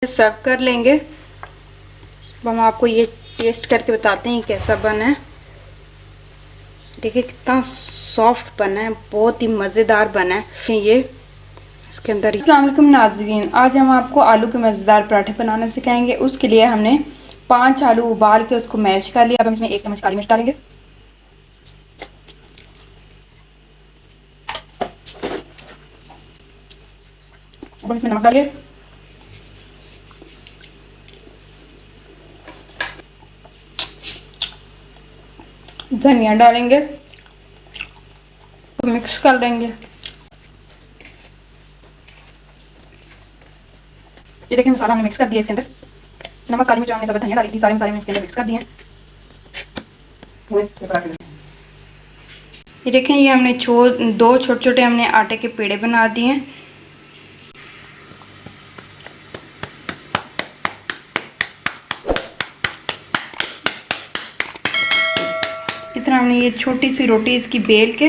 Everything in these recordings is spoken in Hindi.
सर्व कर लेंगे। अब हम आपको ये टेस्ट करके बताते हैं कैसा बना है। देखिए कितना सॉफ्ट बना है, बहुत ही मज़ेदार बना है ये। इसके अंदर अस्सलाम वालेकुम नाज़रीन, आज हम आपको आलू के मज़ेदार पराठे बनाना सिखाएंगे। उसके लिए हमने 5 आलू उबाल के उसको मैश कर लिया। अब हम इसमें 1 चम्मच काली मिर्च डालेंगे। अब इसमें नमक डालिए। धनिया डालेंगे, तो मिक्स कर देंगे। ये देखिए मसाला हमने मिक्स कर दिया। इसके अंदर नमक, काली मिर्च, हमने सब धनिया डाली थी, सारे मसाले हमने इसके अंदर मिक्स कर दिए हैं। ये देखें, ये हमने दो छोटे छोटे हमने आटे के पेड़े बना दिए हैं। इस तरह हमने ये छोटी सी रोटी इसकी बेल के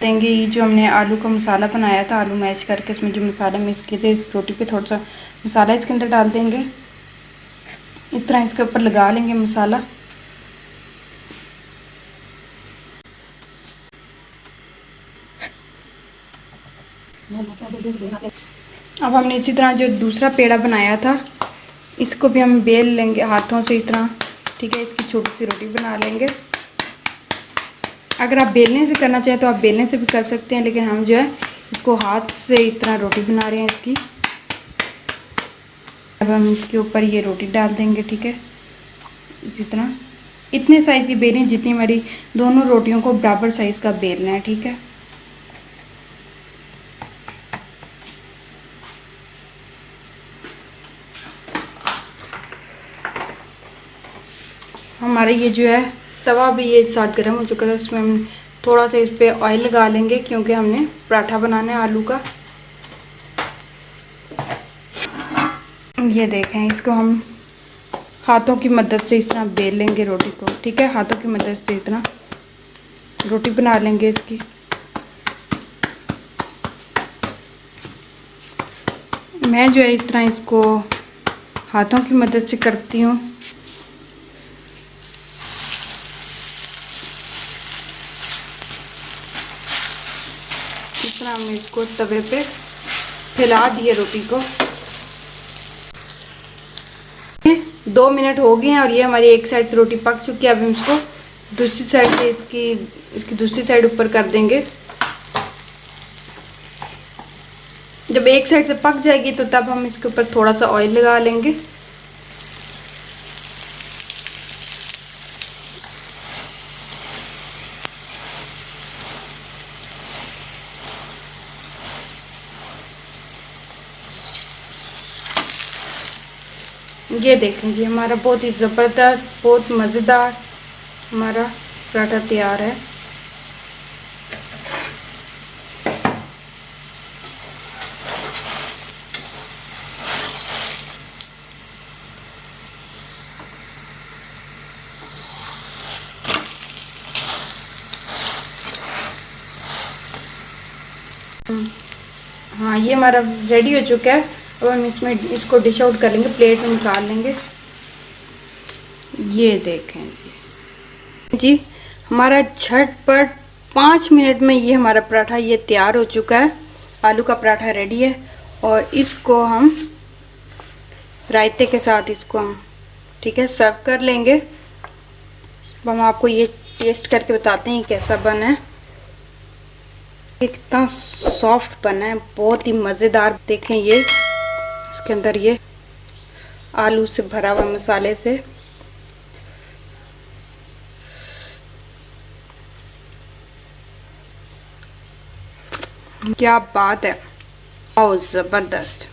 देंगे। ये जो हमने आलू का मसाला बनाया था, आलू मैश करके इसमें जो मसाला मिक्स किए थे, इस रोटी पे थोड़ा सा मसाला इसके अंदर डाल देंगे। इस तरह इसके ऊपर लगा लेंगे मसाला। अब हमने इसी तरह जो दूसरा पेड़ा बनाया था, इसको भी हम बेल लेंगे हाथों से इस तरह। ठीक है, इसकी छोटी सी रोटी बना लेंगे। अगर आप बेलने से करना चाहें तो आप बेलने से भी कर सकते हैं, लेकिन हम जो है इसको हाथ से इस तरह रोटी बना रहे हैं इसकी। अब हम इसके ऊपर ये रोटी डाल देंगे। ठीक है, इसी तरह इतने साइज़ की बेलनी जितनी हमारी दोनों रोटियों को बराबर साइज़ का बेलना है। ठीक है, हमारे ये जो है तवा भी ये साथ गर्म हो चुका था। इसमें हम थोड़ा सा इस पर ऑयल लगा लेंगे, क्योंकि हमने पराठा बनाना है आलू का। ये देखें, इसको हम हाथों की मदद से इस तरह बेल लेंगे रोटी को। ठीक है, हाथों की मदद से इतना रोटी बना लेंगे इसकी। मैं जो है इस तरह इसको हाथों की मदद से करती हूँ। इस तरह हमने इसको तवे पे फैला दिए रोटी को। 2 मिनट हो गए हैं और ये हमारी एक साइड से रोटी पक चुकी है। अब हम इसको दूसरी साइड से इसकी दूसरी साइड ऊपर कर देंगे। जब एक साइड से पक जाएगी तो तब हम इसके ऊपर थोड़ा सा ऑयल लगा लेंगे। ये देखेंगे, हमारा बहुत ही ज़बरदस्त, बहुत मज़ेदार हमारा पराठा तैयार है। हाँ, ये हमारा रेडी हो चुका है। अब हम इसको डिश आउट कर लेंगे, प्लेट में निकाल लेंगे। ये देखें जी, हमारा झटपट 5 मिनट में ये हमारा पराठा ये तैयार हो चुका है। आलू का पराठा रेडी है और इसको हम रायते के साथ इसको हम ठीक है सर्व कर लेंगे। अब हम आपको ये टेस्ट करके बताते हैं कैसा बना है। कितना सॉफ्ट बना है, बहुत ही मज़ेदार। देखें, ये इसके अंदर ये आलू से भरा हुआ मसाले से। क्या बात है, बहुत ज़बरदस्त।